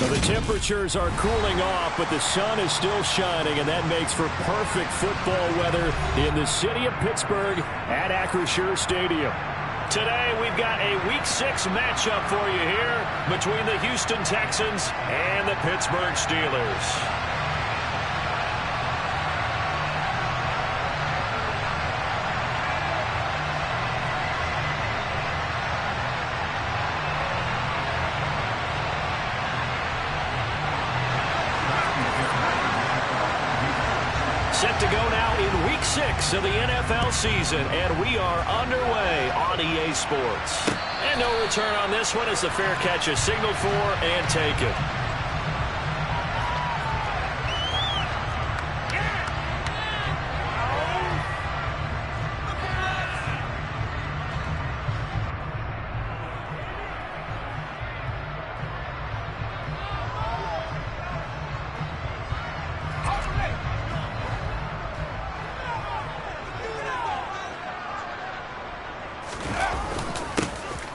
So the temperatures are cooling off, but the sun is still shining, and that makes for perfect football weather in the city of Pittsburgh at Acrisure Stadium. Today, we've got a Week 6 matchup for you here between the Houston Texans and the Pittsburgh Steelers. Set to go now in Week 6 of the NFL season, and we are underway on EA Sports. And no return on this one as the fair catch is signaled for and taken.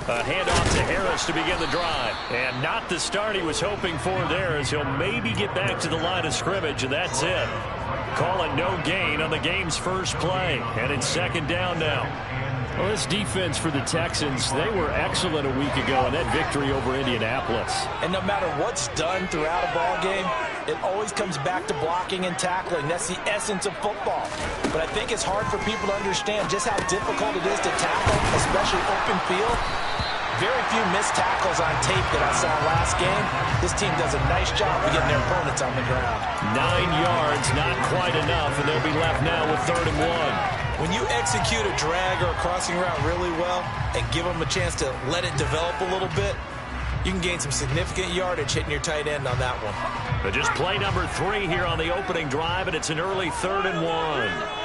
A handoff to Harris to begin the drive. And not the start he was hoping for there, as he'll maybe get back to the line of scrimmage, and that's it. Call it no gain on the game's first play. And it's second down now. Well, this defense for the Texans, they were excellent a week ago in that victory over Indianapolis. And no matter what's done throughout a ball game, it always comes back to blocking and tackling. That's the essence of football. But I think it's hard for people to understand just how difficult it is to tackle, especially open field. Very few missed tackles on tape that I saw last game. This team does a nice job of getting their opponents on the ground. 9 yards, not quite enough, and they'll be left now with 3rd and 1. When you execute a drag or a crossing route really well and give them a chance to let it develop a little bit, you can gain some significant yardage hitting your tight end on that one. But just play number 3 here on the opening drive, and it's an early 3rd and 1.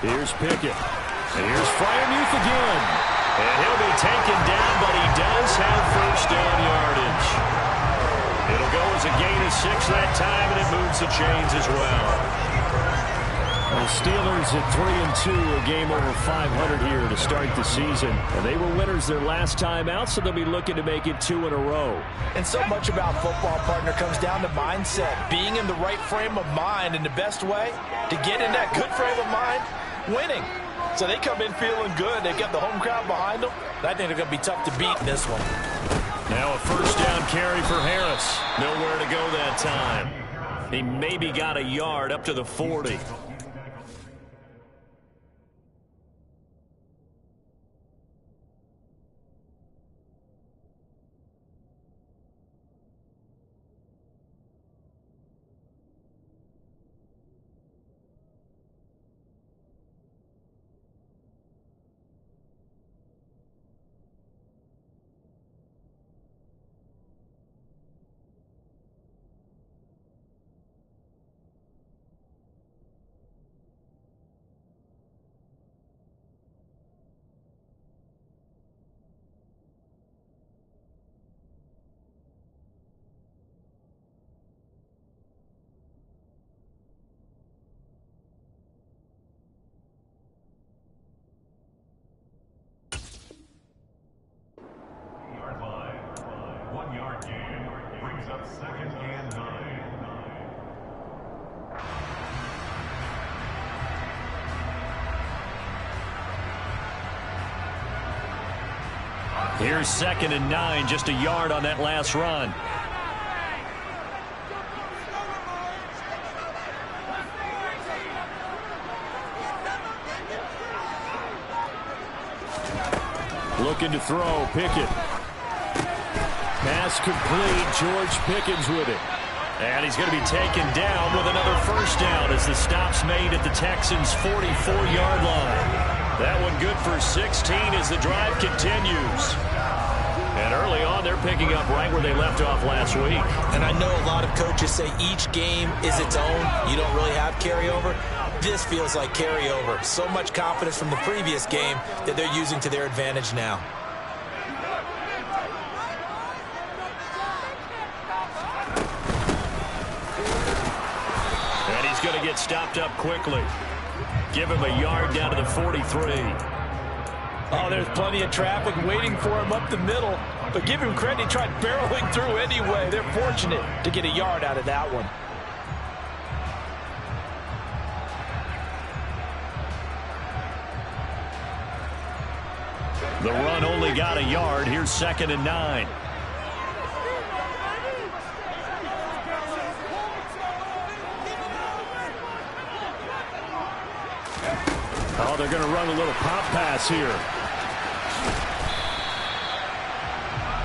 Here's Pickett. And here's Freiermuth again. And he'll be taken down, but he does have first down yardage. It'll go as a gain of 6 that time, and it moves the chains as well. The Steelers at 3-2, a game over 500 here to start the season. And they were winners their last time out, so they'll be looking to make it 2 in a row. And so much about football, partner, comes down to mindset. Being in the right frame of mind, and the best way to get in that good frame of mind, winning. So they come in feeling good. They've got the home crowd behind them. I think they're going to be tough to beat in this one. Now a first down carry for Harris. Nowhere to go that time. He maybe got a yard up to the 40. Here's 2nd and 9, just a yard on that last run. Looking to throw, Pickett. Pass complete, George Pickens with it. And he's going to be taken down with another first down as the stop's made at the Texans' 44-yard line. That one good for 16 as the drive continues. And early on, they're picking up right where they left off last week. And I know a lot of coaches say each game is its own. You don't really have carryover. This feels like carryover. So much confidence from the previous game that they're using to their advantage now. And he's going to get stopped up quickly. Give him a yard down to the 43. Oh, there's plenty of traffic waiting for him up the middle. But give him credit, he tried barreling through anyway. They're fortunate to get a yard out of that one. The run only got a yard. Here's 2nd and 9. Oh, they're going to run a little pop pass here.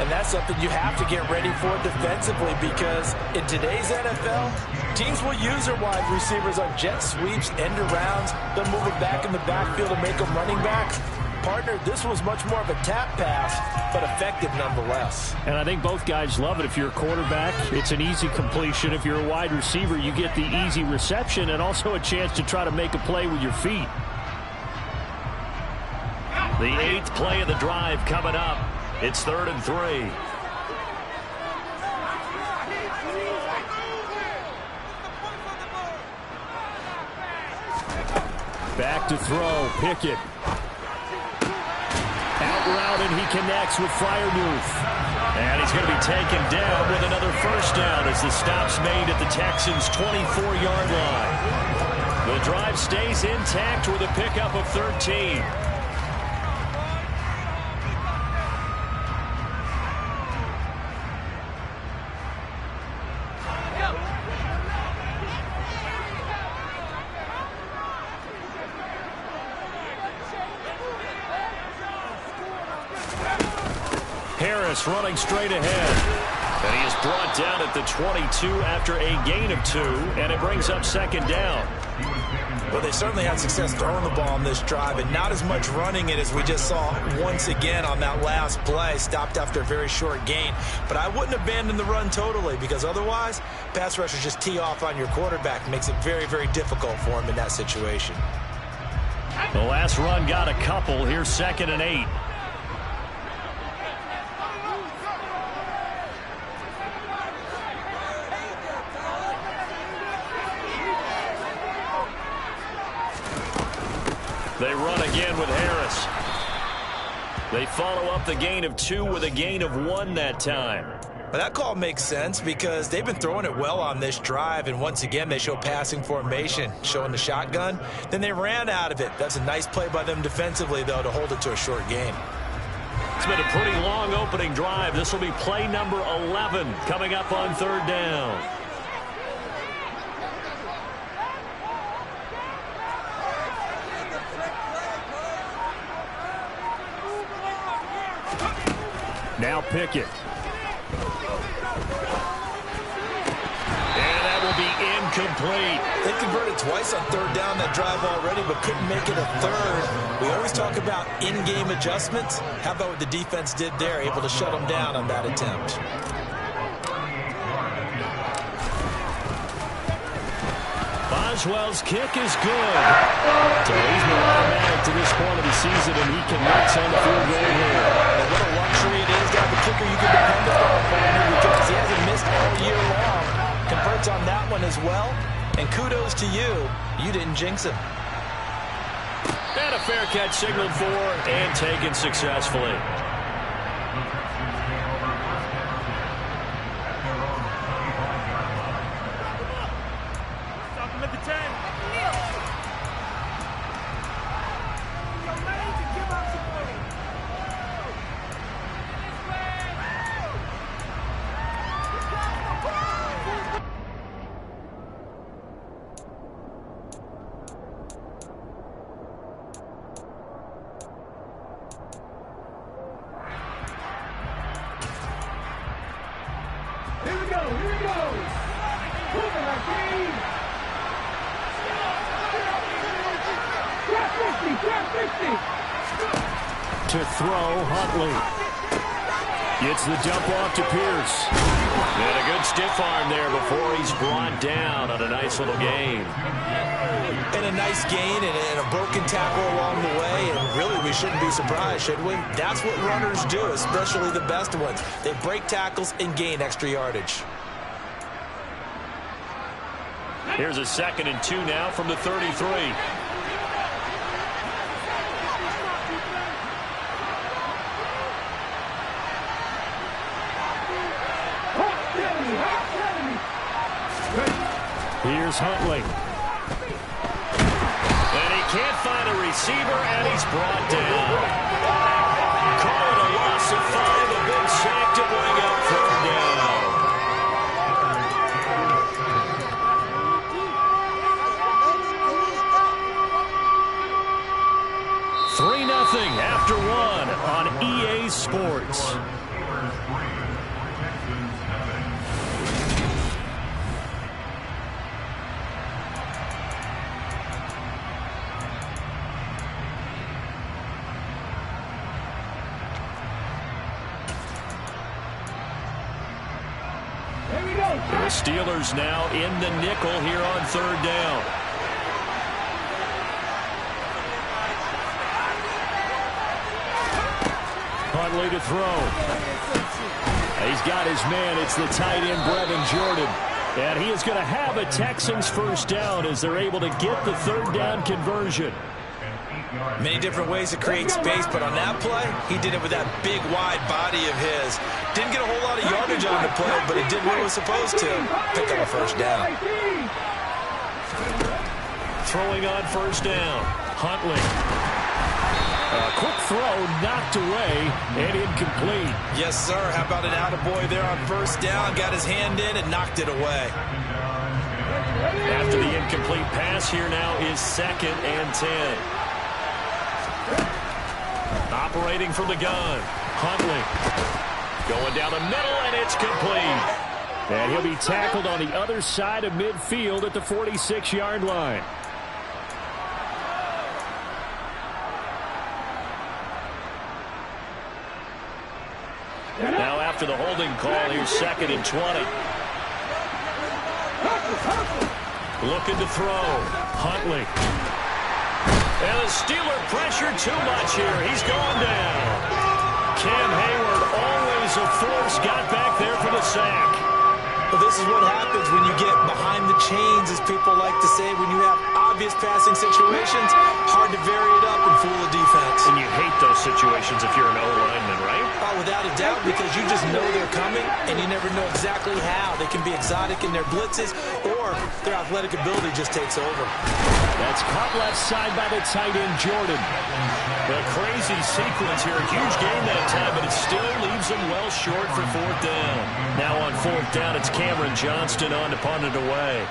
And that's something you have to get ready for defensively, because in today's NFL, teams will use their wide receivers on jet sweeps, end arounds. They'll move them back in the backfield and make them running backs. Partner, this was much more of a tap pass, but effective nonetheless. And I think both guys love it. If you're a quarterback, it's an easy completion. If you're a wide receiver, you get the easy reception and also a chance to try to make a play with your feet. The 8th play of the drive coming up. It's 3rd and 3. Back to throw. Pickett. Out route, and he connects with Freiermuth. And he's going to be taken down with another first down as the stop's made at the Texans' 24-yard line. The drive stays intact with a pickup of 13. Harris running straight ahead. And he is brought down at the 22 after a gain of 2, and it brings up 2nd down. Well, they certainly had success throwing the ball on this drive, and not as much running it as we just saw once again on that last play. Stopped after a very short gain. But I wouldn't abandon the run totally, because otherwise, pass rushers just tee off on your quarterback. Makes it very, very difficult for him in that situation. The last run got a couple. Here's 2nd and 8. They run again with Harris. They follow up the gain of 2 with a gain of 1 that time. Well, that call makes sense because they've been throwing it well on this drive, and once again they show passing formation, showing the shotgun. Then they ran out of it. That's a nice play by them defensively, though, to hold it to a short gain. It's been a pretty long opening drive. This will be play number 11 coming up on 3rd down. Now Pickett. And that will be incomplete. They converted twice on 3rd down that drive already, but couldn't make it a 3rd. We always talk about in-game adjustments. How about what the defense did there, able to shut them down on that attempt. Boswell's kick is good. So he's been automatic to this point of the season, and he connects on the field goal here. And what a luxury it is to have a kicker you can depend upon, because he hasn't missed all year long. Converts on that one as well. And kudos to you. You didn't jinx him. And a fair catch signaled for and taken successfully. To throw, Huntley. Gets the dump off to Pierce. And a good stiff arm there before he's brought down on a nice little gain. And a nice gain and a broken tackle along the way. And really, we shouldn't be surprised, should we? That's what runners do, especially the best ones. They break tackles and gain extra yardage. Here's a 2nd and 2 now from the 33. Here's Huntley. And he can't find a receiver, and he's brought down. Call it a loss of 5, a big sack to bring up 3rd down. 3-0 after 1 on EA Sports. The Steelers now in the nickel here on 3rd down. Huntley to throw. He's got his man. It's the tight end, Brevin Jordan. And he is going to have a Texans 1st down as they're able to get the 3rd down conversion. Many different ways to create space, but on that play, he did it with that big, wide body of his. Didn't get a whole lot of yardage on the play, but it did what it was supposed to. Pick up a 1st down. Throwing on 1st down. Huntley. A quick throw knocked away and incomplete. Yes, sir. How about an attaboy there on 1st down? Got his hand in and knocked it away. After the incomplete pass, here now is 2nd and 10. Operating from the gun. Huntley. Going down the middle, and it's complete. And he'll be tackled on the other side of midfield at the 46-yard line. Now after the holding call, here's 2nd and 20. Looking to throw. Huntley. And the Steeler pressure too much here. He's going down. Cam Hayward, always a force, got back there for the sack. Well, this is what happens when you get behind the chains, as people like to say, when you have obvious passing situations. Hard to vary it up and fool the defense. And you hate those situations if you're an O-lineman, right? Oh, without a doubt, because you just know they're coming, and you never know exactly how. They can be exotic in their blitzes, or their athletic ability just takes over. That's caught left side by the tight end, Jordan. A crazy sequence here. A huge game that time, but it still leaves them well short for 4th down. Now on 4th down, it's Cameron Johnston on to punt it away.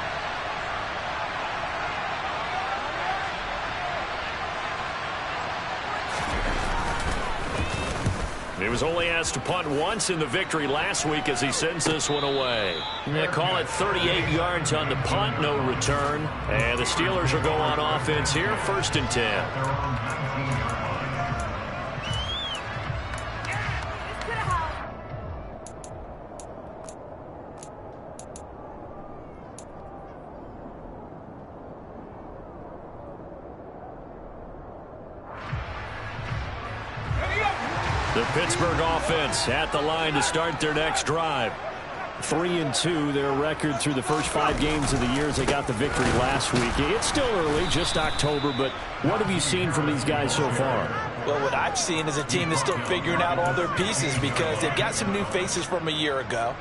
He was only asked to punt once in the victory last week as he sends this one away. They call it 38 yards on the punt, no return. And the Steelers will go on offense here, 1st and 10. The Pittsburgh offense at the line to start their next drive. 3-2, their record through the first 5 games of the year as they got the victory last week. It's still early, just October, but what have you seen from these guys so far? Well, what I've seen is a team that's still figuring out all their pieces because they've got some new faces from a year ago,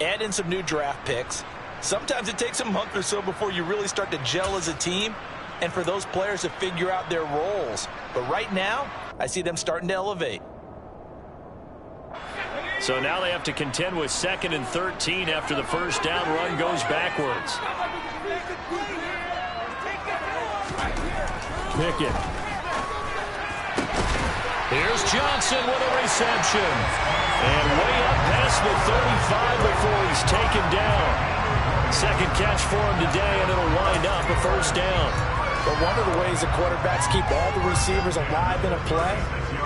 add in some new draft picks. Sometimes it takes a month or so before you really start to gel as a team and for those players to figure out their roles. But right now, I see them starting to elevate. So now they have to contend with 2nd and 13 after the 1st down run goes backwards. Pickett. Here's Johnson with a reception. And way up past the 35 before he's taken down. 2nd catch for him today, and it'll wind up a 1st down. But one of the ways the quarterbacks keep all the receivers alive in a play,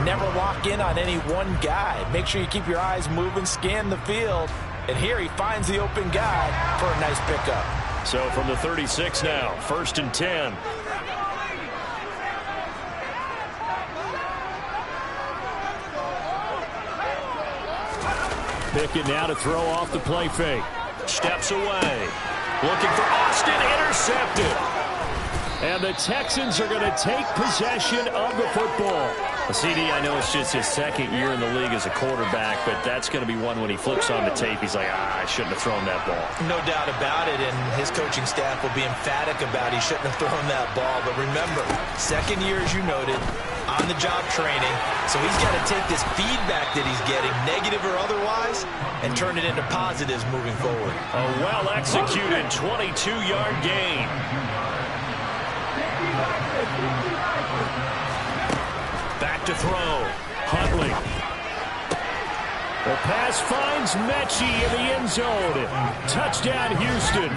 never lock in on any one guy. Make sure you keep your eyes moving, scan the field. And here he finds the open guy for a nice pickup. So from the 36 now, 1st and 10. Pickett now to throw off the play fake. Steps away. Looking for Austin, intercepted. And the Texans are going to take possession of the football. CD, I know it's just his second year in the league as a quarterback, but that's going to be one when he flips on the tape. He's like, I shouldn't have thrown that ball. No doubt about it, and his coaching staff will be emphatic about he shouldn't have thrown that ball. But remember, second year, as you noted, on-the-job training. So he's got to take this feedback that he's getting, negative or otherwise, and turn it into positives moving forward. A well-executed 22-yard gain. Back to throw. Huntley. The pass finds Mechie in the end zone. Touchdown, Houston.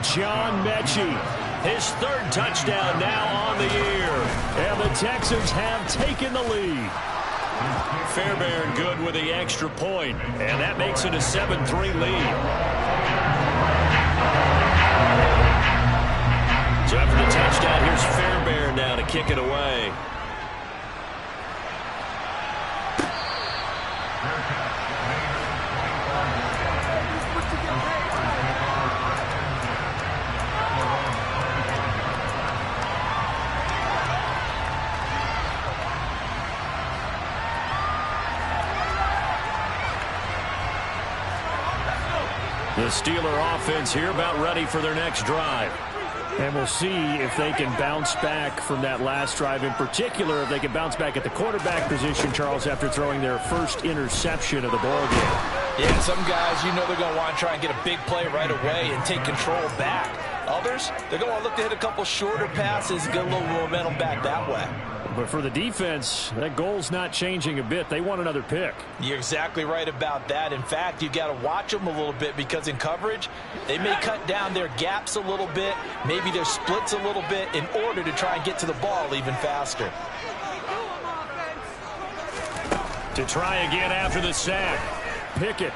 John Mechie. His third touchdown now on the year. And the Texans have taken the lead. Fairbairn good with the extra point. And that makes it a 7-3 lead. So after the touchdown, here's Fairbairn now to kick it away. The Steeler offense here about ready for their next drive. And we'll see if they can bounce back from that last drive. In particular, if they can bounce back at the quarterback position, Charles, after throwing their first interception of the ball game. Yeah, some guys, you know they're going to want to try and get a big play right away and take control back. Others, they're going to look to hit a couple shorter passes, get a little momentum back that way. But for the defense, that goal's not changing a bit. They want another pick. You're exactly right about that. In fact, you've got to watch them a little bit because in coverage, they may cut down their gaps a little bit, maybe their splits a little bit in order to try and get to the ball even faster. To try again after the sack. Pickett.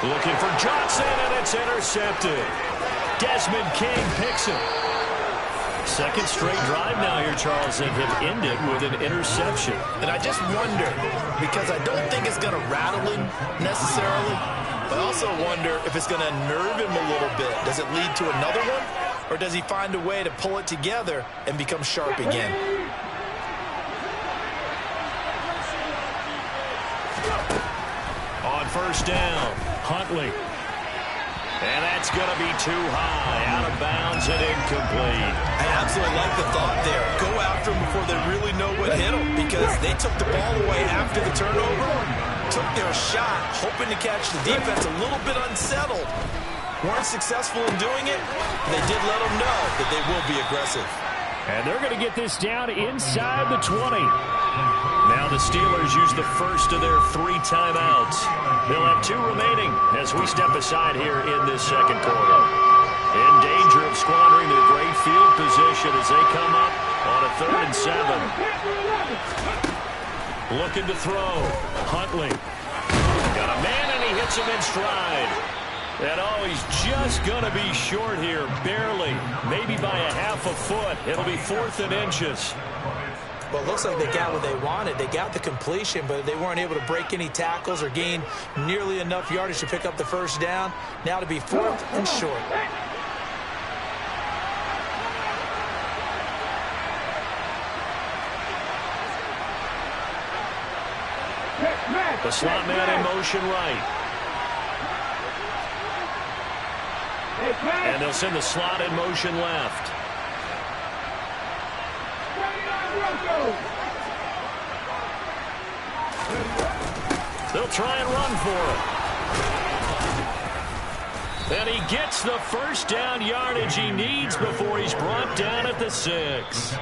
Looking for Johnson, and it's intercepted. Desmond King picks it. Second straight drive now here, Charles, and have ended with an interception. And I just wonder, because I don't think it's going to rattle him necessarily, but I also wonder if it's going to nerve him a little bit. Does it lead to another one, or does he find a way to pull it together and become sharp again? On first down, Huntley. And that's going to be too high, out of bounds and incomplete. I absolutely like the thought there. Go after them before they really know what hit them, because they took the ball away after the turnover, took their shot, hoping to catch the defense a little bit unsettled. Weren't successful in doing it. They did let them know that they will be aggressive. And they're going to get this down inside the 20. Now the Steelers use the first of their 3 timeouts. They'll have 2 remaining as we step aside here in this second quarter. In danger of squandering their great field position as they come up on a 3rd and 7. Looking to throw. Huntley. Got a man and he hits him in stride. And he's just going to be short here, barely, maybe by a half a foot. It'll be 4th and inches. Well, it looks like they got what they wanted. They got the completion, but they weren't able to break any tackles or gain nearly enough yardage to pick up the first down. Now to be 4th and short. The slot man in motion right. And they'll send the slot in motion left. They'll try and run for it. And he gets the first down yardage he needs before he's brought down at the 6.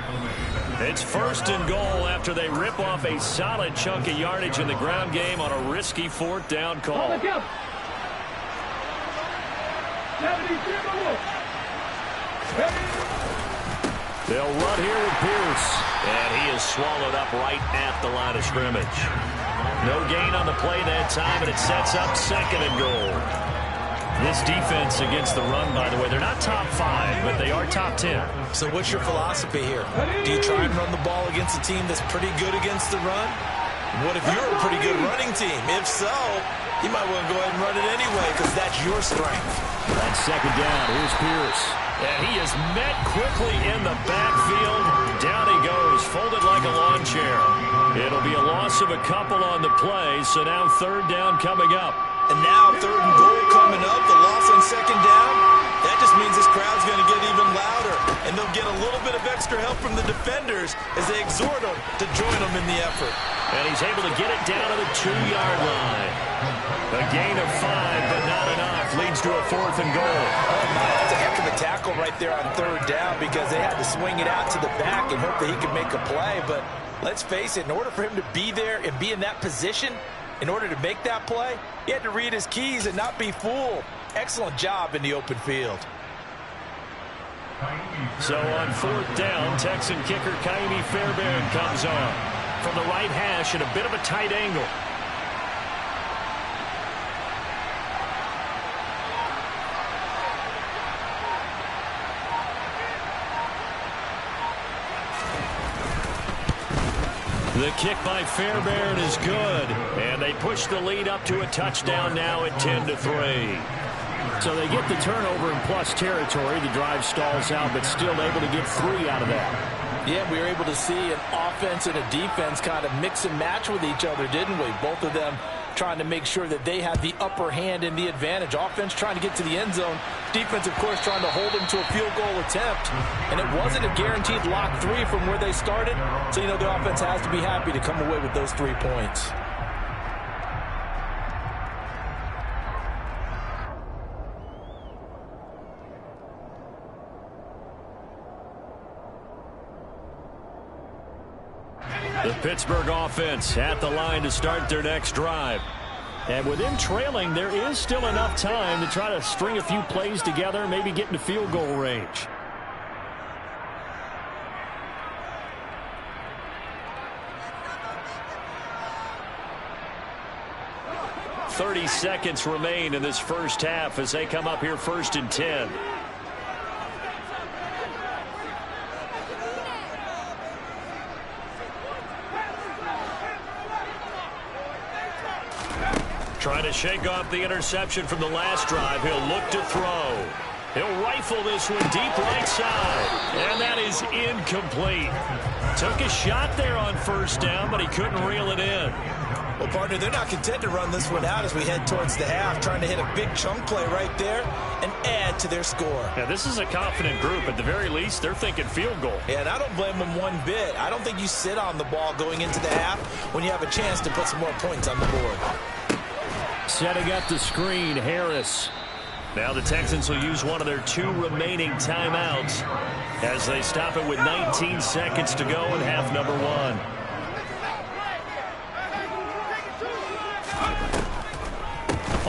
It's 1st and goal after they rip off a solid chunk of yardage in the ground game on a risky 4th down call. They'll run here with Pierce. And he is swallowed up right at the line of scrimmage. No gain on the play that time, and it sets up 2nd and goal. This defense against the run, by the way, they're not top 5, but they are top 10. So what's your philosophy here? Do you try and run the ball against a team that's pretty good against the run? What if you're a pretty good running team? If so, You might want to go ahead and run it anyway because that's your strength. On second down, here's Pierce. And he is met quickly in the backfield. Down he goes, folded like a lawn chair. It'll be a loss of a couple on the play, so now third down coming up. And now third and goal coming up, the loss on second down. That just means this crowd's going to get even louder, and they'll get a little bit of extra help from the defenders as they exhort them to join them in the effort. And he's able to get it down to the 2-yard line. A gain of 5, but not enough. Leads to a fourth and goal. Oh, my, that's a heck of a tackle right there on third down because they had to swing it out to the back and hope that he could make a play. But let's face it, in order for him to be there and be in that position, in order to make that play, he had to read his keys and not be fooled. Excellent job in the open field. So on fourth down, Texan kicker Kaimi Fairbairn comes on from the right hash at a bit of a tight angle. The kick by Fairbairn is good, and they push the lead up to a touchdown now at 10-3. So they get the turnover in plus territory. The drive stalls out, but still able to get 3 out of that. Yeah, we were able to see an offense and a defense kind of mix and match with each other, didn't we? Both of them trying to make sure that they had the upper hand and the advantage. Offense trying to get to the end zone. Defense, of course, trying to hold them to a field goal attempt. And it wasn't a guaranteed lock 3 from where they started. So, you know, the offense has to be happy to come away with those 3 points. The Pittsburgh offense at the line to start their next drive. And with them trailing, there is still enough time to try to string a few plays together, maybe get into field goal range. "30 seconds remain in this first half as they come up here first and 10. Trying to shake off the interception from the last drive. He'll look to throw. He'll rifle this one deep right side. And that is incomplete. Took a shot there on first down, but he couldn't reel it in. Well, partner, they're not content to run this one out as we head towards the half, trying to hit a big chunk play right there and add to their score. Yeah, this is a confident group. At the very least, they're thinking field goal. Yeah, and I don't blame them one bit. I don't think you sit on the ball going into the half when you have a chance to put some more points on the board. Setting up the screen, Harris. Now the Texans will use one of their 2 remaining timeouts as they stop it with 19 seconds to go in half number 1.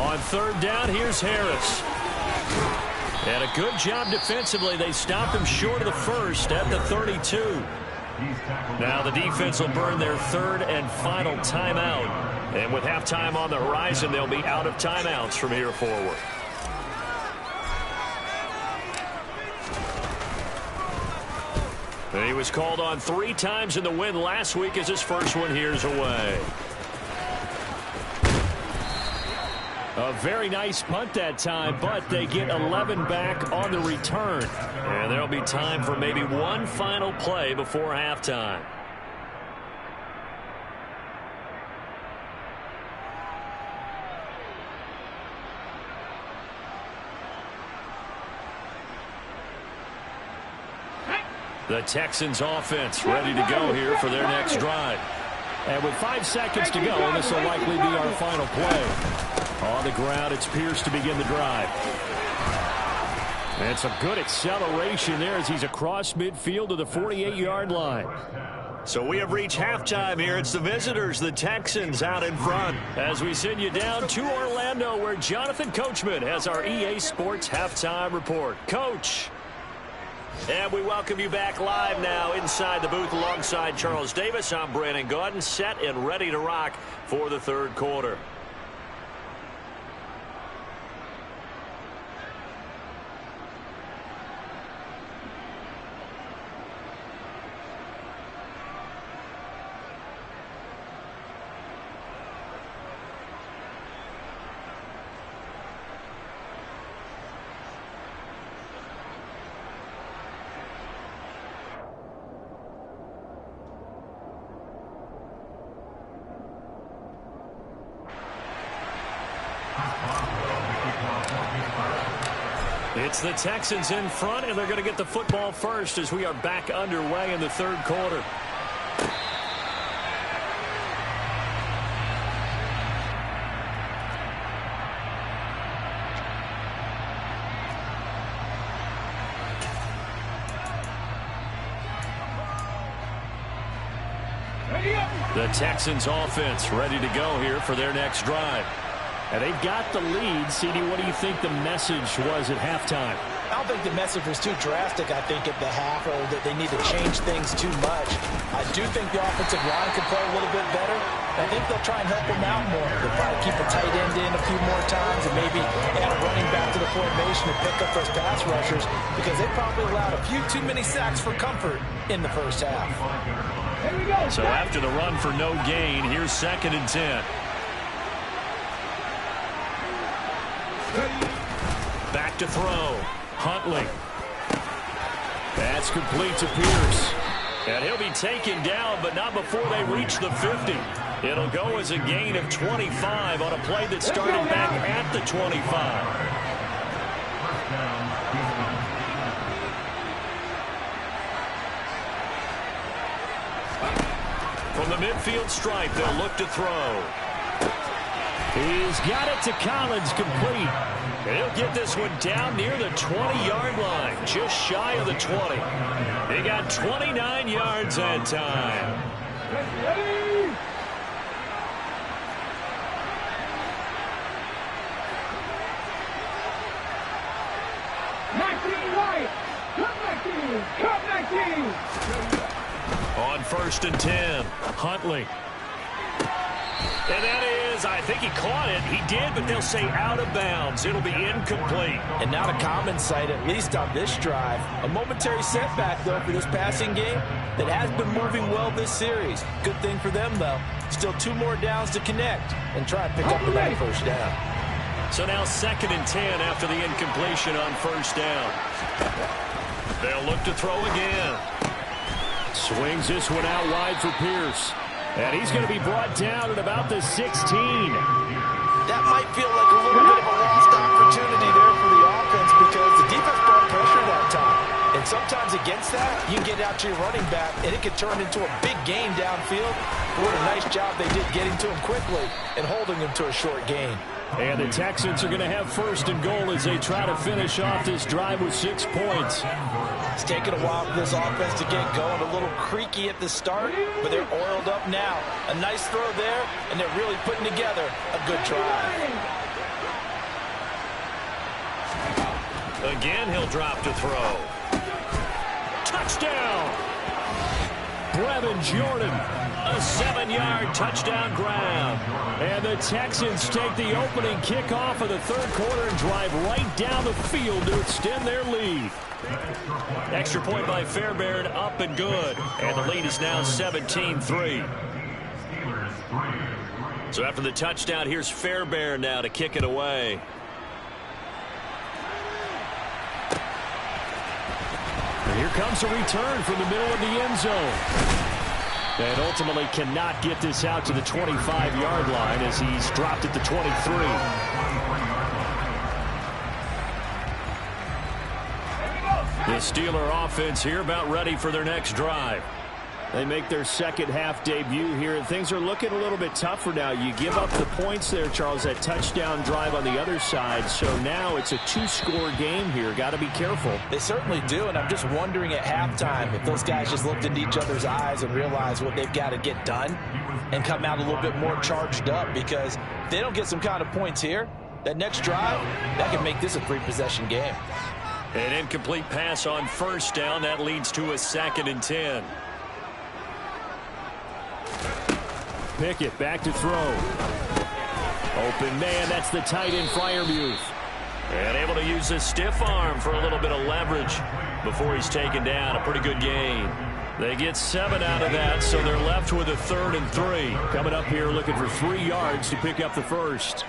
On third down, here's Harris. And a good job defensively. They stopped him short of the first at the 32. Now the defense will burn their 3rd and final timeout. And with halftime on the horizon, they'll be out of timeouts from here forward. And he was called on 3 times in the win last week as his first one here's away. A very nice punt that time, but they get 11 back on the return. And there'll be time for maybe one final play before halftime. The Texans offense ready to go here for their next drive. And with 5 seconds to go, this will likely be our final play. On the ground, it's Pierce to begin the drive. And some good acceleration there as he's across midfield to the 48-yard line. So we have reached halftime here. It's the visitors, the Texans, out in front. As we send you down to Orlando, where Jonathan Coachman has our EA Sports halftime report. Coach. And we welcome you back live now inside the booth alongside Charles Davis. I'm Brandon Gaudin, set and ready to rock for the third quarter. It's the Texans in front, and they're going to get the football first as we are back underway in the third quarter. The Texans offense ready to go here for their next drive. And they've got the lead. CD, what do you think the message was at halftime? I don't think the message was too drastic, I think, at the half, or that they need to change things too much. I do think the offensive line could play a little bit better. I think they'll try and help them out more. They'll probably keep a tight end in a few more times and maybe add a running back to the formation to pick up those pass rushers, because they probably allowed a few too many sacks for comfort in the first half. So after the run for no gain, here's 2nd and 10. Back to throw. Huntley. That's complete to Pierce. And he'll be taken down, but not before they reach the 50. It'll go as a gain of 25 on a play that started back at the 25. From the midfield stripe, they'll look to throw. He's got it to Collins, complete. And he'll get this one down near the 20-yard line, just shy of the 20. He got 29 yards that time. On 1st and 10, Huntley. And that is, I think he caught it. He did, but they'll say out of bounds. It'll be incomplete. And not a common sight, at least on this drive. A momentary setback, though, for this passing game that has been moving well this series. Good thing for them, though. Still 2 more downs to connect and try and pick up that first down. So now 2nd and 10 after the incompletion on 1st down. They'll look to throw again. Swings this one out wide for Pierce. And he's going to be brought down at about the 16. That might feel like a little bit of a lost opportunity there for the offense, because the defense brought pressure that time. And sometimes against that, you get out to your running back, and it could turn into a big gain downfield. What a nice job they did getting to him quickly and holding him to a short gain. And the Texans are going to have 1st and goal as they try to finish off this drive with 6 points. It's taken a while for this offense to get going. A little creaky at the start, but they're oiled up now. A nice throw there, and they're really putting together a good drive. Again, he'll drop to throw. Touchdown! Brevin Jordan, a 7-yard touchdown grab. And the Texans take the opening kickoff of the third quarter and drive right down the field to extend their lead. Extra point by Fairbairn, up and good. And the lead is now 17-3. So after the touchdown, here's Fairbairn now to kick it away. And here comes a return from the middle of the end zone. And ultimately cannot get this out to the 25-yard line as he's dropped at the 23. The Steeler offense here about ready for their next drive. They make their second half debut here, and things are looking a little bit tougher now. You give up the points there, Charles, that touchdown drive on the other side. So now it's a 2-score game here. Got to be careful. They certainly do, and I'm just wondering at halftime if those guys just looked into each other's eyes and realized what they've got to get done and come out a little bit more charged up, because if they don't get some kind of points here, that next drive, that can make this a 3-possession game. An incomplete pass on 1st down. That leads to a 2nd and 10. Pickett back to throw. Open man, that's the tight end Freiermuth. And able to use his stiff arm for a little bit of leverage before he's taken down. A pretty good gain. They get 7 out of that, so they're left with a 3rd and 3. Coming up here looking for 3 yards to pick up the first.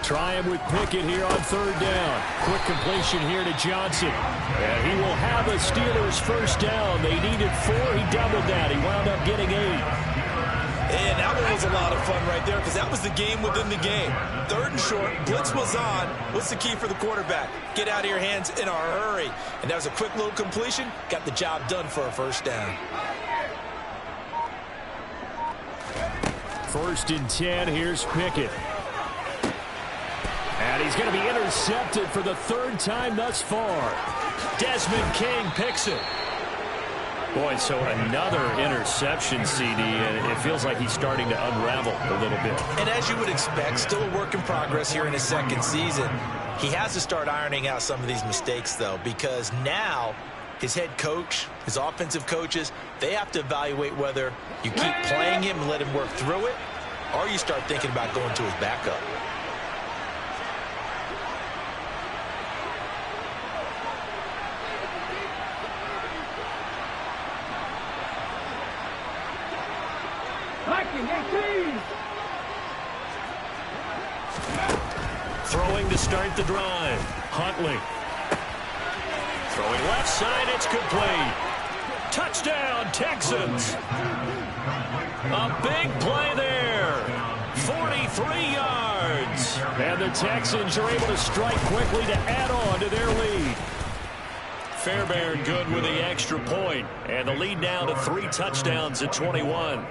Try him with Pickett here on 3rd down. Quick completion here to Johnson. And he will have a Steelers first down. They needed 4. He doubled that. He wound up getting 8. Man, that one was a lot of fun right there because that was the game within the game. 3rd and short, blitz was on. What's the key for the quarterback? Get out of your hands in a hurry. And that was a quick little completion. Got the job done for a 1st down. 1st and 10. Here's Pickett. And he's going to be intercepted for the 3rd time thus far. Desmond King picks it. Boy, so another interception, CD, and it feels like he's starting to unravel a little bit. And as you would expect, still a work in progress here in his 2nd season. He has to start ironing out some of these mistakes, though, because now his head coach, his offensive coaches, they have to evaluate whether you keep playing him and let him work through it, or you start thinking about going to his backup. Throwing to start the drive. Huntley. Throwing left side, it's complete. Touchdown, Texans. A big play there. 43 yards. And the Texans are able to strike quickly to add on to their lead. Fairbairn good with the extra point. And the lead now to 3 touchdowns at 21.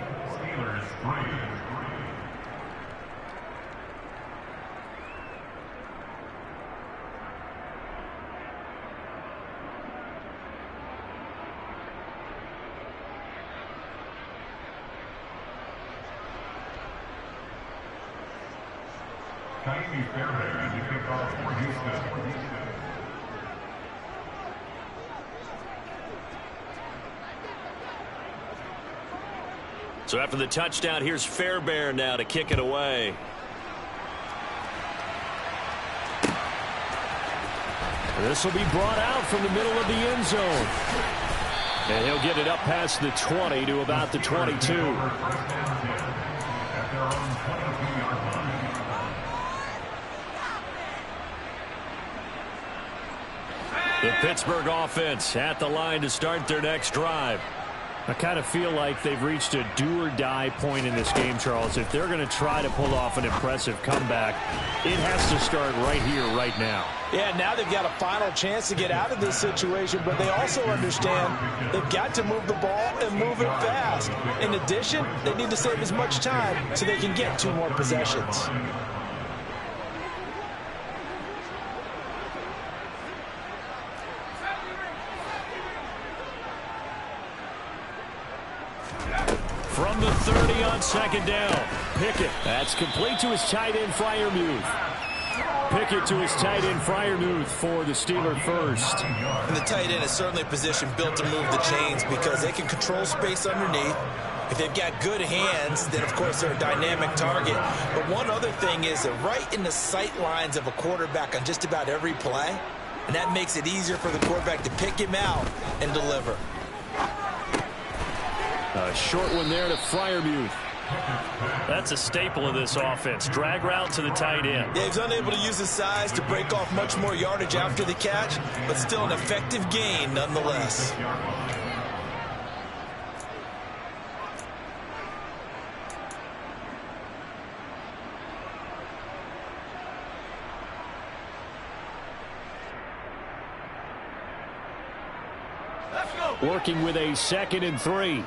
Fairbairn to kick off for Houston. So after the touchdown, here's Fairbairn now to kick it away. This will be brought out from the middle of the end zone. And he'll get it up past the 20 to about the 22. The Pittsburgh offense at the line to start their next drive. I kind of feel like they've reached a do-or-die point in this game, Charles. If they're going to try to pull off an impressive comeback, it has to start right here, right now. Yeah, now they've got a final chance to get out of this situation, but they also understand they've got to move the ball and move it fast. In addition, they need to save as much time so they can get 2 more possessions. From the 30 on 2nd down. Pickett. That's complete to his tight end, Freiermuth. Pickett to his tight end, Freiermuth for the Steeler first. And the tight end is certainly a position built to move the chains because they can control space underneath. If they've got good hands, then, of course, they're a dynamic target. But one other thing is they're right in the sight lines of a quarterback on just about every play. And that makes it easier for the quarterback to pick him out and deliver. A short one there to Freiermuth. That's a staple of this offense. Drag route to the tight end. Yeah, he's unable to use his size to break off much more yardage after the catch, but still an effective gain nonetheless. Working with a 2nd and 3.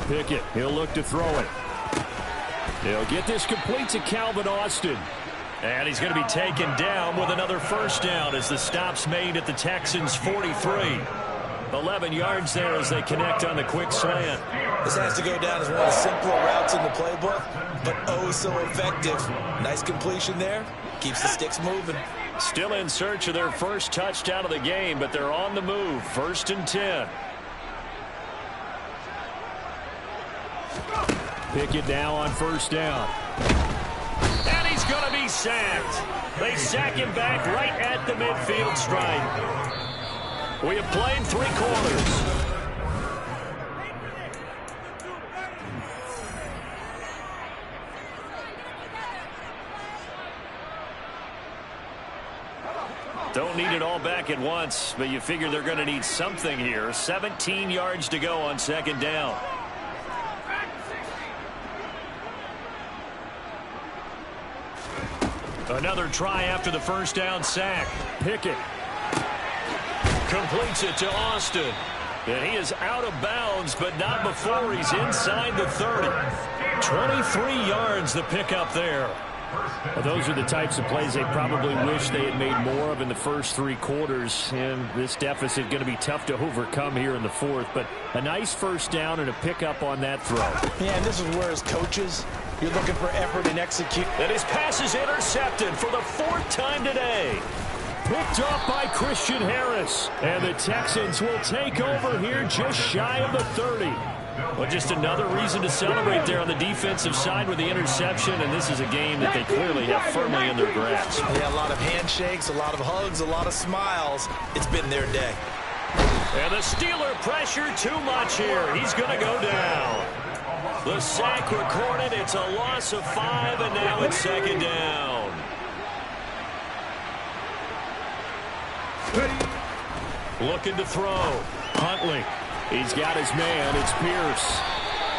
Pickett, he'll look to throw it. He'll get this complete to Calvin Austin. And he's going to be taken down with another 1st down as the stop's made at the Texans' 43. 11 yards there as they connect on the quick slant. This has to go down as one of the simpler routes in the playbook, but oh so effective. Nice completion there. Keeps the sticks moving. Still in search of their first touchdown of the game, but they're on the move. 1st and 10. Pickett now on 1st down. And he's going to be sacked. They sack him back right at the midfield stripe. We have played 3 quarters. Don't need it all back at once, but you figure they're going to need something here. 17 yards to go on second down. Another try after the first down sack. Pickett completes it to Austin. And he is out of bounds, but not before he's inside the 30. 23 yards the pickup there. Well, those are the types of plays they probably wish they had made more of in the first 3 quarters. And this deficit going to be tough to overcome here in the fourth. But a nice first down and a pickup on that throw. Yeah, and this is where as coaches, you're looking for effort and execute. And his pass is intercepted for the 4th time today. Picked up by Christian Harris. And the Texans will take over here just shy of the 30. Well, just another reason to celebrate there on the defensive side with the interception, and this is a game that they clearly have firmly in their grasp. Yeah, a lot of handshakes, a lot of hugs, a lot of smiles. It's been their day. And the Steeler pressure too much here. He's going to go down. The sack recorded. It's a loss of 5, and now it's second down. Looking to throw. Huntley. He's got his man. It's Pierce.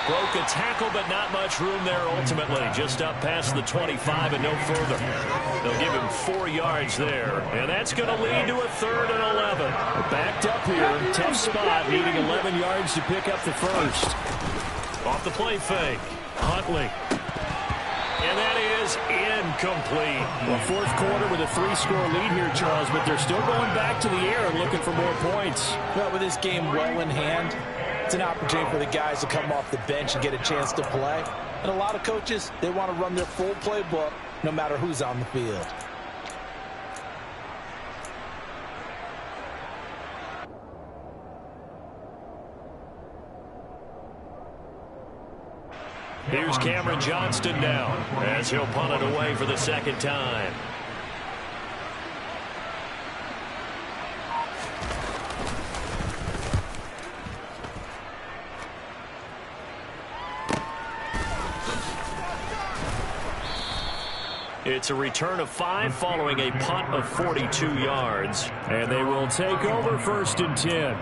Broke a tackle, but not much room there ultimately. Just up past the 25 and no further. They'll give him 4 yards there. And that's going to lead to a 3rd and 11. Backed up here. Tough spot. Needing 11 yards to pick up the first. Off the play fake. Huntley. And that is incomplete. Well, fourth quarter with a 3-score lead here, Charles, but they're still going back to the air and looking for more points. Well, with this game well in hand, it's an opportunity for the guys to come off the bench and get a chance to play. And a lot of coaches, they want to run their full playbook no matter who's on the field. Here's Cameron Johnston now as he'll punt it away for the 2nd time. It's a return of 5 following a punt of 42 yards. And they will take over 1st and 10.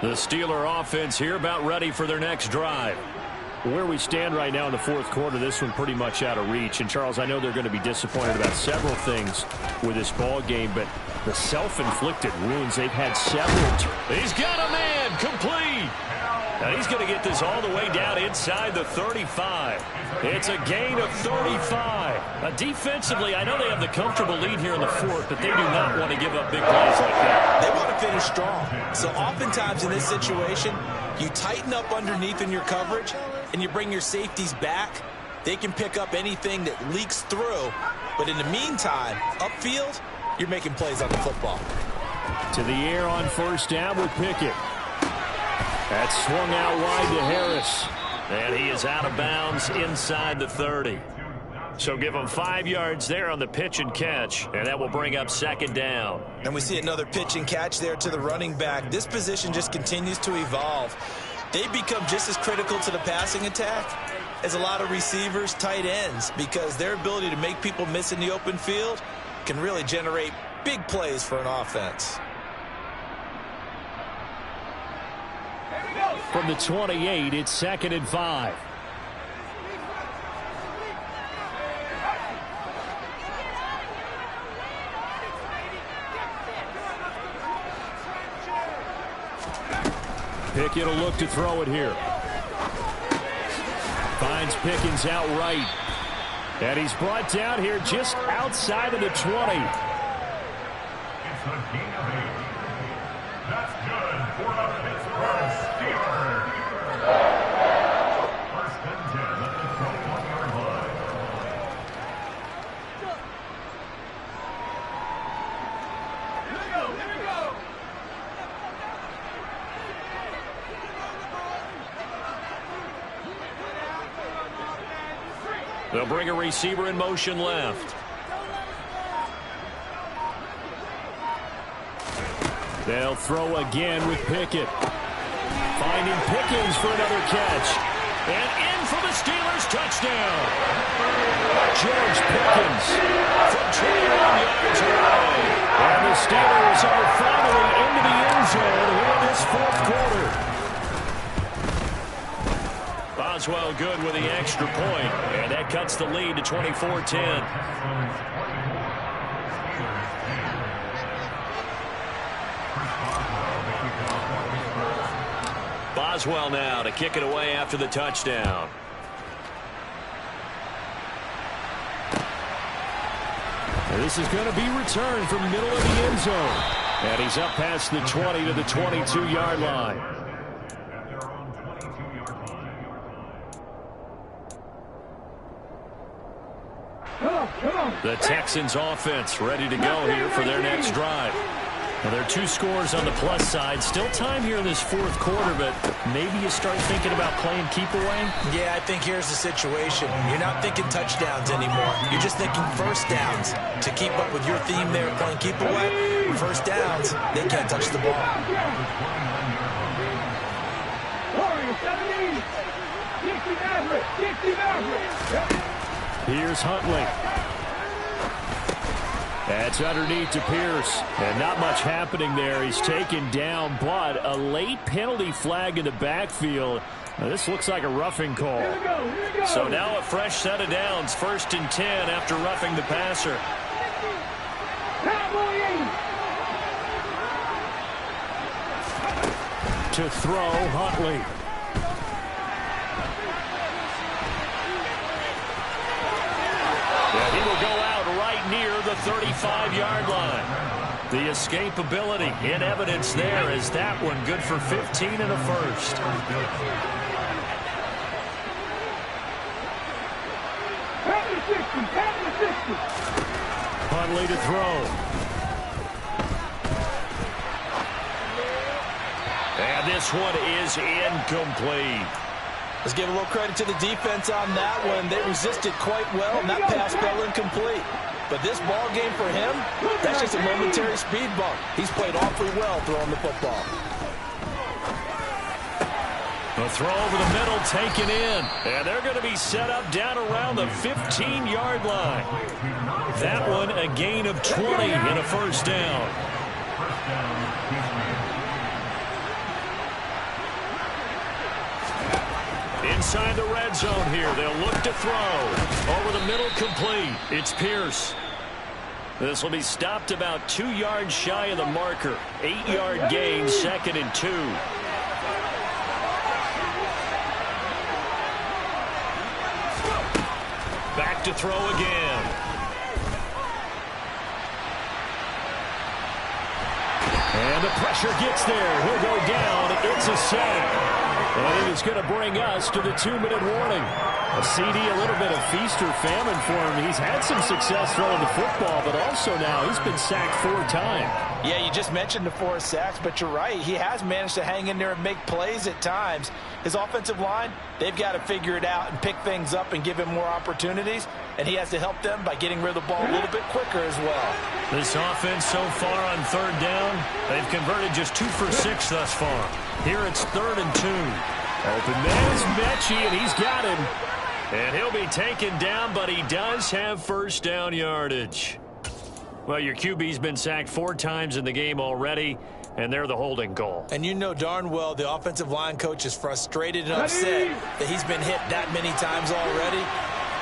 The Steeler offense here about ready for their next drive. Where we stand right now in the fourth quarter, this one pretty much out of reach. And, Charles, I know they're going to be disappointed about several things with this ball game, but the self-inflicted wounds, they've had several. He's got a man complete. Now he's going to get this all the way down inside the 35. It's a gain of 35. Defensively, I know they have the comfortable lead here in the fourth, but they do not want to give up big plays like that. They want to finish strong. So oftentimes in this situation, you tighten up underneath in your coverage, and you bring your safeties back. They can pick up anything that leaks through. But in the meantime, upfield, you're making plays on the football. To the air on 1st down with Pickett. That's swung out wide to Harris. And he is out of bounds inside the 30. So give him 5 yards there on the pitch and catch, and that will bring up 2nd down. And we see another pitch and catch there to the running back. This position just continues to evolve. They become just as critical to the passing attack as a lot of receivers, tight ends, because their ability to make people miss in the open field can really generate big plays for an offense. From the 28, it's 2nd and 5. Pickett will look to throw it here. Finds Pickens outright. And he's brought down here just outside of the 20. It's a gain of 8. That's good for the Pittsburgh Steelers. 1st and 10 at the 21-yard line. Here we go. They'll bring a receiver in motion left. They'll throw again with Pickett. Finding Pickens for another catch. And in for the Steelers touchdown. George Pickens from 21 yards away. And the Steelers are finally into the end zone here in this fourth quarter. Boswell good with the extra point. And that cuts the lead to 24-10. Boswell now to kick it away after the touchdown. And this is going to be returned from the middle of the end zone. And he's up past the 20 to the 22-yard line. The Texans offense ready to go here for their next drive. Well, there are two scores on the plus side. Still time here in this fourth quarter, but maybe you start thinking about playing keep away? Yeah, I think here's the situation. You're not thinking touchdowns anymore. You're just thinking first downs. To keep up with your theme there, playing keep away, first downs, they can't touch the ball. Here's Huntley. That's underneath to Pierce. And not much happening there. He's taken down, but a late penalty flag in the backfield. Now, this looks like a roughing call. So now a fresh set of downs. 1st and 10 after roughing the passer. To throw, Huntley. Yeah, he will go out right near the 35-yard line. The escapability in evidence there is that one good for 15 and a first. Huntley to throw. And this one is incomplete. Let's give a little credit to the defense on that one. They resisted quite well, and that pass fell incomplete. But this ball game for him, that's just a momentary speed bump. He's played awfully well throwing the football. The throw over the middle taken in. And they're going to be set up down around the 15-yard line. That one a gain of 20 and a first down. Inside the red zone here. They'll look to throw. Over the middle, complete. It's Pierce. This will be stopped about 2 yards shy of the marker. 8-yard gain, 2nd and 2. Back to throw again. And the pressure gets there. He'll go down. It's a sack. And it is going to bring us to the 2-minute warning. A CD, a little bit of feast or famine for him. He's had some success throwing the football, but also now he's been sacked 4 times. Yeah, you just mentioned the 4 sacks, but you're right. He has managed to hang in there and make plays at times. His offensive line, they've got to figure it out and pick things up and give him more opportunities, and he has to help them by getting rid of the ball a little bit quicker as well. This offense so far on 3rd down, they've converted just 2 for 6 thus far. Here it's 3rd and 2. Open man's Mechie, and he's got him. And he'll be taken down, but he does have first down yardage. Well, your QB's been sacked 4 times in the game already, and they're the holding call. And you know darn well the offensive line coach is frustrated and upset that he's been hit that many times already.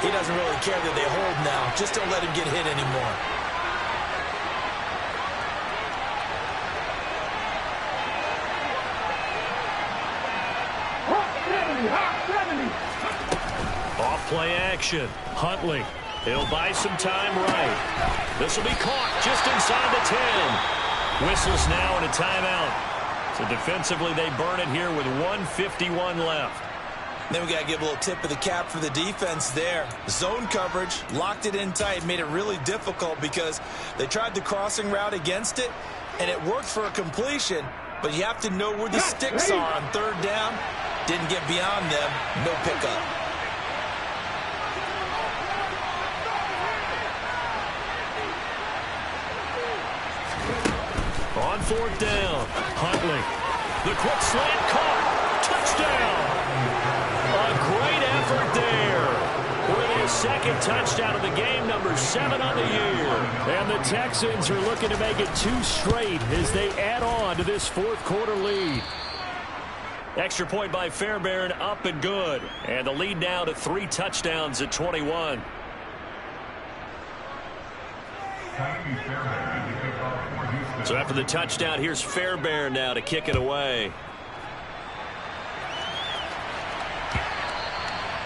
He doesn't really care that they hold now. Just don't let him get hit anymore. Off-play action. Huntley. He'll buy some time right. This will be caught just inside the 10. Whistles now and a timeout. So defensively they burn it here with 1:51 left. Then we got to give a little tip of the cap for the defense there. Zone coverage, locked it in tight, made it really difficult because they tried the crossing route against it, and it worked for a completion, but you have to know where the sticks are on 3rd down. Didn't get beyond them, no pickup. On 4th down. Huntley. The quick slant caught. Touchdown. A great effort there. With his second touchdown of the game, number 7 on the year. And the Texans are looking to make it 2 straight as they add on to this 4th quarter lead. Extra point by Fairbairn, up and good. And the lead now to 3 touchdowns at 21. So after the touchdown, here's Fairbairn now to kick it away.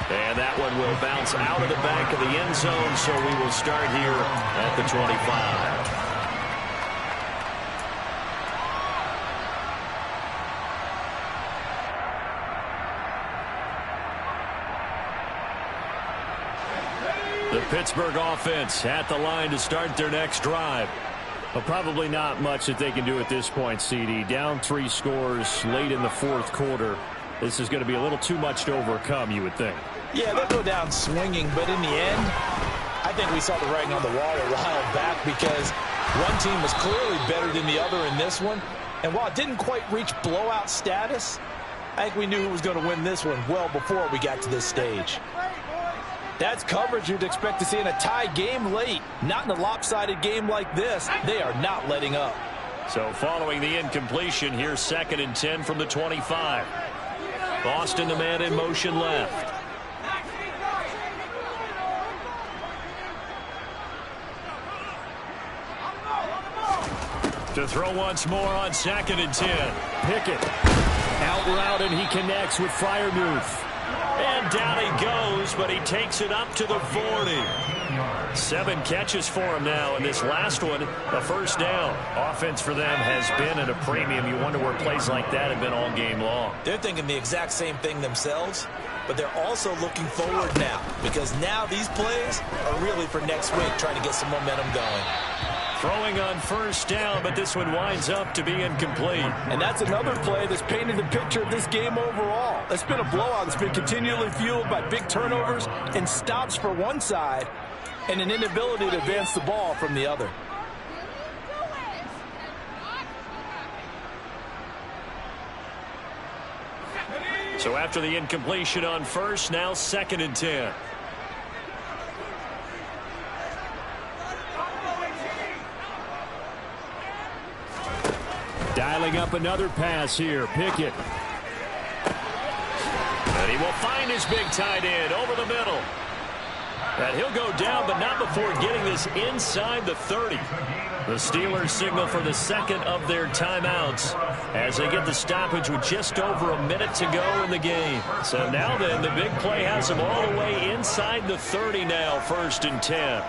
And that one will bounce out of the back of the end zone, so we will start here at the 25. The Pittsburgh offense at the line to start their next drive. Well, probably not much that they can do at this point, CD. Down 3 scores late in the 4th quarter. This is going to be a little too much to overcome, you would think. Yeah, they'll go down swinging, but in the end, I think we saw the writing on the wall a while back because one team was clearly better than the other in this one. And while it didn't quite reach blowout status, I think we knew who was going to win this one well before we got to this stage. That's coverage you'd expect to see in a tie game late. Not in a lopsided game like this. They are not letting up. So following the incompletion, here's 2nd and 10 from the 25. Boston, the man in motion left. To throw once more on 2nd and 10. Pickett. Out route, and he connects with Freiermuth. And down he goes, but he takes it up to the 40. 7 catches for him now, and this last one, a first down. Offense for them has been at a premium. You wonder where plays like that have been all game long. They're thinking the exact same thing themselves, but they're also looking forward now because now these plays are really for next week, trying to get some momentum going. Throwing on first down, but this one winds up to be incomplete. And that's another play that's painted the picture of this game overall. It's been a blowout that's been continually fueled by big turnovers and stops for one side and an inability to advance the ball from the other. So after the incompletion on first, now 2nd and 10. Dialing up another pass here. Pickett. And he will find his big tight end over the middle. And he'll go down, but not before getting this inside the 30. The Steelers signal for the 2nd of their timeouts as they get the stoppage with just over a minute to go in the game. So now then, the big play has them all the way inside the 30 now, 1st and 10.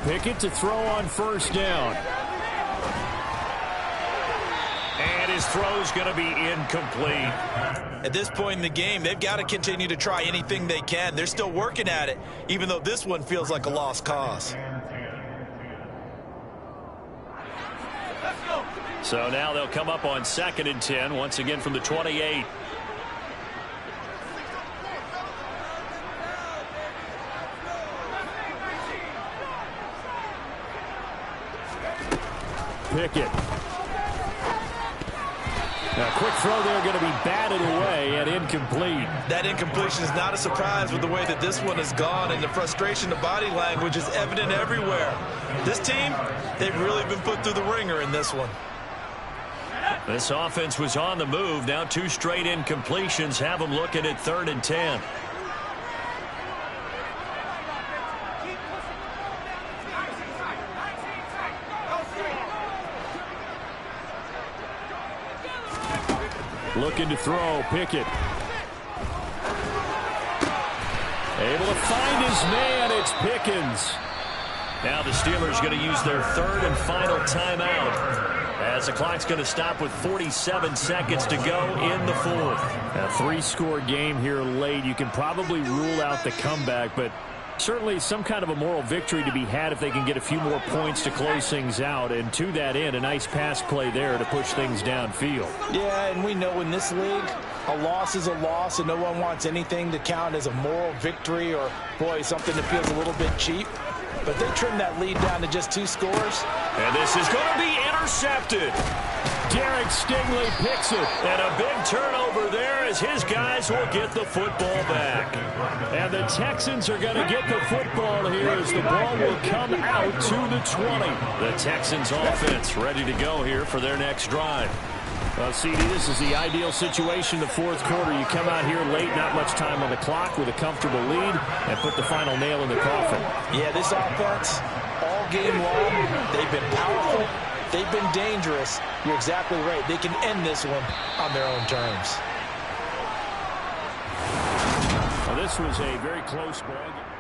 Pickett to throw on first down. And his throw's going to be incomplete. At this point in the game, they've got to continue to try anything they can. They're still working at it, even though this one feels like a lost cause. So now they'll come up on 2nd and 10, once again from the 28. Pickett. Now, quick throw there, going to be batted away and incomplete. That incompletion is not a surprise with the way that this one has gone, and the frustration, the body language is evident everywhere. This team, they've really been put through the ringer in this one. This offense was on the move. Now 2 straight incompletions have them looking at 3rd and 10. Looking to throw, Pickett. Able to find his man, it's Pickens. Now the Steelers going to use their 3rd and final timeout as the clock's going to stop with 47 seconds to go in the 4th. A 3-score game here late. You can probably rule out the comeback, but certainly some kind of a moral victory to be had if they can get a few more points to close things out. And to that end, a nice pass play there to push things downfield. Yeah, and we know in this league, a loss is a loss, and no one wants anything to count as a moral victory or, boy, something that feels a little bit cheap. but they trim that lead down to just 2 scores. And this is going to be intercepted. Derek Stingley picks it. And a big turnover there as his guys will get the football back. And the Texans are going to get the football here as the ball will come out to the 20. The Texans offense ready to go here for their next drive. Well, CD, this is the ideal situation, the fourth quarter. You come out here late, not much time on the clock with a comfortable lead, and put the final nail in the coffin. Yeah, this offense, all game long, they've been powerful, they've been dangerous. You're exactly right. They can end this one on their own terms. Well, this was a very close ball game.